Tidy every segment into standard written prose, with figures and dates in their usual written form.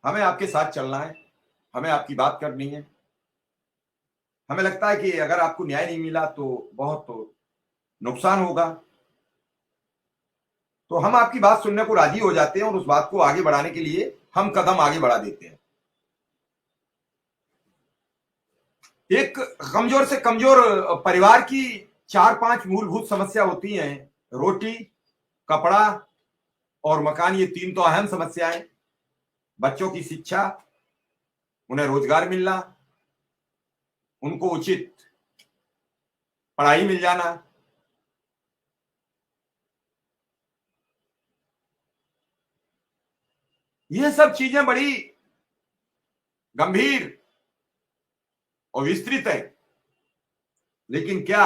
हमें आपके साथ चलना है, हमें आपकी बात करनी है। हमें लगता है कि अगर आपको न्याय नहीं मिला तो बहुत तो नुकसान होगा। तो हम आपकी बात सुनने को राजी हो जाते हैं और उस बात को आगे बढ़ाने के लिए हम कदम आगे बढ़ा देते हैं। एक कमजोर से कमजोर परिवार की 4-5 मूलभूत समस्या होती हैं। रोटी, कपड़ा और मकान, ये 3 तो अहम समस्याएं। बच्चों की शिक्षा, उन्हें रोजगार मिलना, उनको उचित पढ़ाई मिल जाना। ये सब चीजें बड़ी गंभीर और विस्तृत है। लेकिन क्या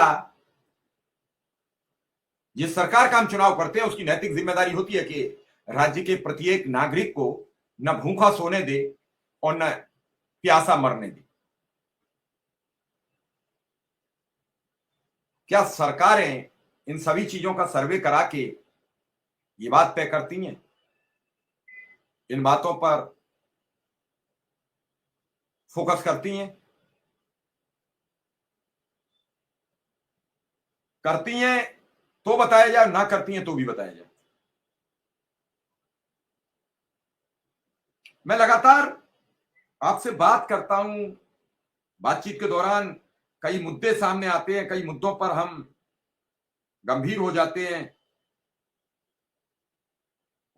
जिस सरकार का हम चुनाव करते हैं उसकी नैतिक जिम्मेदारी होती है कि राज्य के प्रत्येक नागरिक को न भूखा सोने दे और न प्यासा मरने दे? क्या सरकारें इन सभी चीजों का सर्वे करा के ये बात तय करती हैं? इन बातों पर फोकस करती हैं? करती हैं तो बताया जाए, ना करती हैं तो भी बताया जाए। मैं लगातार आपसे बात करता हूं। बातचीत के दौरान कई मुद्दे सामने आते हैं, कई मुद्दों पर हम गंभीर हो जाते हैं,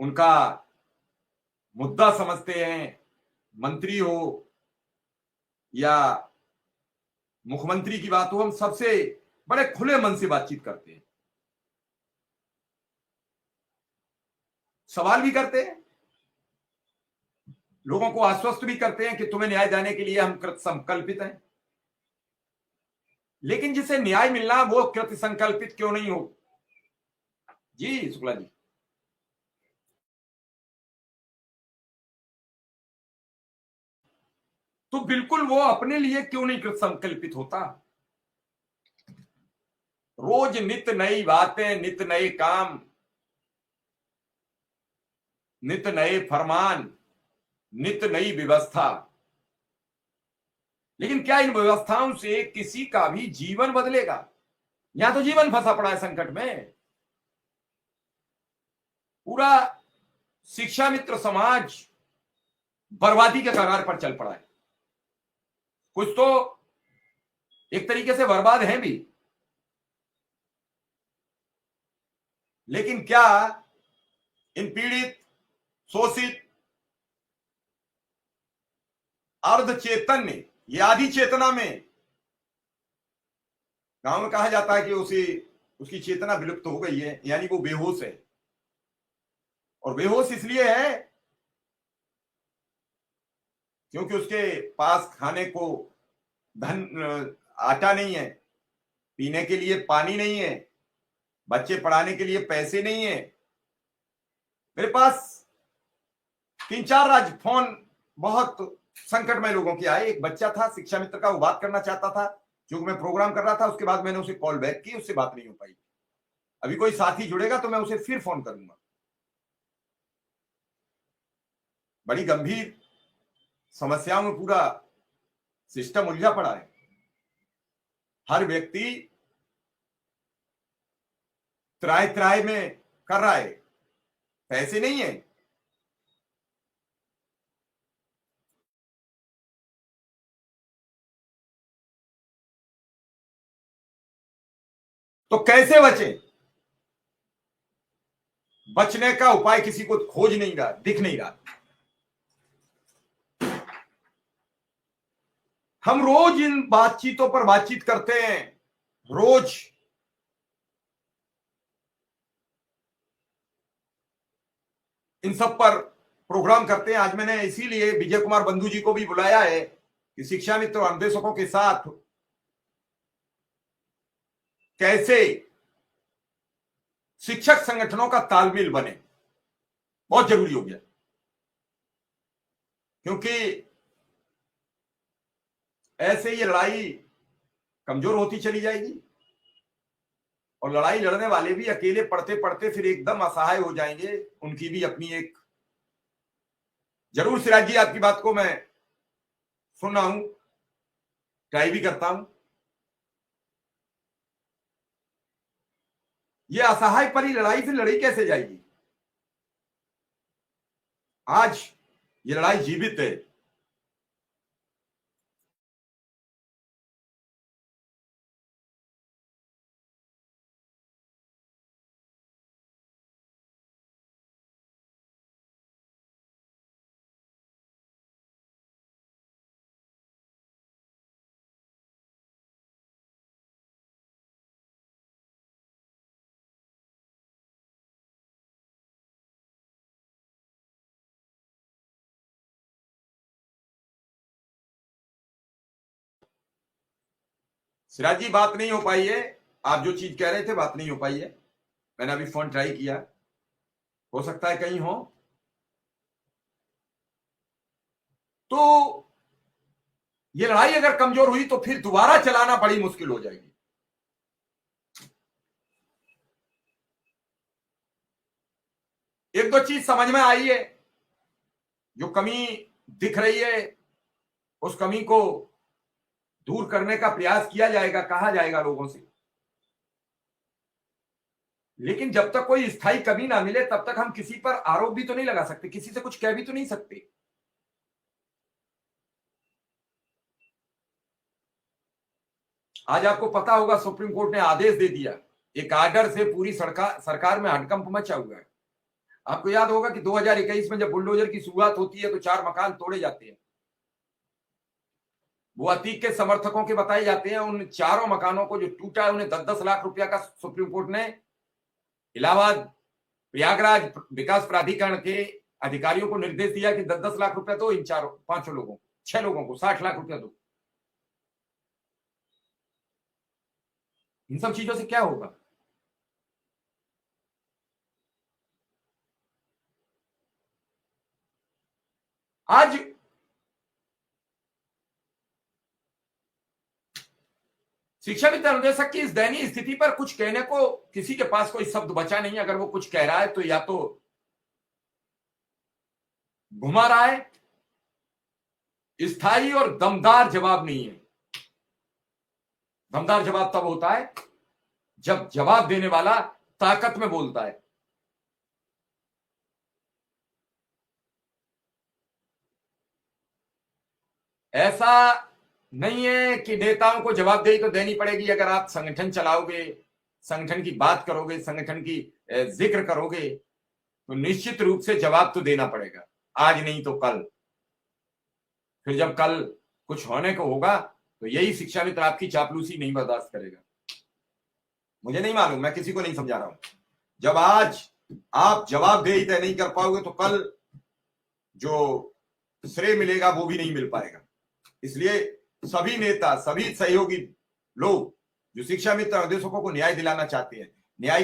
उनका मुद्दा समझते हैं। मंत्री हो या मुख्यमंत्री की बात हो, हम सबसे बड़े खुले मन से बातचीत करते हैं, सवाल भी करते हैं, लोगों को आश्वस्त भी करते हैं कि तुम्हें न्याय देने के लिए हम कृत संकल्पित हैं। लेकिन जिसे न्याय मिलना वो कृत संकल्पित क्यों नहीं हो? जी शुक्ला जी। तो बिल्कुल वो अपने लिए क्यों नहीं कृत संकल्पित होता? रोज नित नई बातें, नित नए काम, नित नए फरमान, नित नई व्यवस्था। लेकिन क्या इन व्यवस्थाओं से किसी का भी जीवन बदलेगा? यहां तो जीवन फंसा पड़ा है संकट में। पूरा शिक्षा मित्र समाज बर्बादी के कगार पर चल पड़ा है। कुछ तो एक तरीके से बर्बाद हैं भी। लेकिन क्या इन पीड़ित, शोषित, अर्ध चैतन्य या आदि चेतना में, गांव में कहा जाता है कि उसकी चेतना विलुप्त हो गई है, यानी वो बेहोश है। और बेहोश इसलिए है क्योंकि उसके पास खाने को धन, आटा नहीं है, पीने के लिए पानी नहीं है, बच्चे पढ़ाने के लिए पैसे नहीं है। मेरे पास 3-4 आज फोन बहुत संकट में लोगों के आए। एक बच्चा था शिक्षा मित्र का, वो बात करना चाहता था, क्योंकि मैं प्रोग्राम कर रहा था। उसके बाद मैंने उसे कॉल बैक की, उससे बात नहीं हो पाई। अभी कोई साथी जुड़ेगा तो मैं उसे फिर फोन करूंगा। बड़ी गंभीर समस्याओं में पूरा सिस्टम उलझा पड़ा है। हर व्यक्ति त्राय त्राय में कर रहा है, पैसे नहीं है। तो कैसे बचे? बचने का उपाय किसी को खोज नहीं रहा, दिख नहीं रहा। हम रोज इन बातचीतों पर बातचीत करते हैं, रोज इन सब पर प्रोग्राम करते हैं। आज मैंने इसीलिए विजय कुमार बंधु जी को भी बुलाया है कि शिक्षा मित्र और अन्वेषकों के साथ कैसे शिक्षक संगठनों का तालमेल बने, बहुत जरूरी हो गया। क्योंकि ऐसे ये लड़ाई कमजोर होती चली जाएगी और लड़ाई लड़ने वाले भी अकेले पढ़ते पढ़ते फिर एकदम असहाय हो जाएंगे। उनकी भी अपनी एक जरूर सिराज जी, आपकी बात को मैं सुन रहा हूं, ट्राई भी करता हूं। ये असहाय परी लड़ाई फिर लड़ी कैसे जाएगी? आज ये लड़ाई जीवित है। सिराज जी, बात नहीं हो पाई है। आप जो चीज कह रहे थे बात नहीं हो पाई है। मैंने अभी फोन ट्राई किया, हो सकता है कहीं हो। तो ये लड़ाई अगर कमजोर हुई तो फिर दोबारा चलाना बड़ी मुश्किल हो जाएगी। एक दो चीज समझ में आई है, जो कमी दिख रही है उस कमी को दूर करने का प्रयास किया जाएगा, कहा जाएगा लोगों से। लेकिन जब तक कोई स्थायी कमी ना मिले तब तक हम किसी पर आरोप भी तो नहीं लगा सकते, किसी से कुछ कह भी तो नहीं सकते। आज आपको पता होगा सुप्रीम कोर्ट ने आदेश दे दिया, एक आर्डर से पूरी सरकार में हड़कंप मचा हुआ है। आपको याद होगा कि 2021 में जब बुलडोजर की शुरुआत होती है तो 4 मकान तोड़े जाते हैं। वो अतीक के समर्थकों के बताए जाते हैं। उन चारों मकानों को जो टूटा है उन्हें 10-10 लाख रुपया का सुप्रीम कोर्ट ने इलाहाबाद प्रयागराज विकास प्राधिकरण के अधिकारियों को निर्देश दिया कि 10-10 लाख रुपया दो, इन चारों 5 लोगों 6 लोगों को 60 लाख रुपया दो। इन सब चीजों से क्या होगा? आज शिक्षा वित्त अनुदेशक की इस दयनीय स्थिति पर कुछ कहने को किसी के पास कोई शब्द बचा नहीं। अगर वो कुछ कह रहा है तो या तो घुमा रहा है, स्थायी और दमदार जवाब नहीं है। दमदार जवाब तब होता है जब जवाब देने वाला ताकत में बोलता है। ऐसा नहीं है कि नेताओं को जवाबदेही तो देनी पड़ेगी। अगर आप संगठन चलाओगे, संगठन की बात करोगे, संगठन की जिक्र करोगे तो निश्चित रूप से जवाब तो देना पड़ेगा, आज नहीं तो कल। फिर जब कल कुछ होने को होगा तो यही शिक्षा मित्र आपकी चापलूसी नहीं बर्दाश्त करेगा। मुझे नहीं मालूम, मैं किसी को नहीं समझा रहा हूं। जब आज आप जवाबदेही तय नहीं कर पाओगे तो कल जो श्रेय मिलेगा वो भी नहीं मिल पाएगा। इसलिए सभी नेता, सभी सहयोगी लोग जो शिक्षा मित्र निर्देशकों को न्याय दिलाना चाहते हैं, न्याय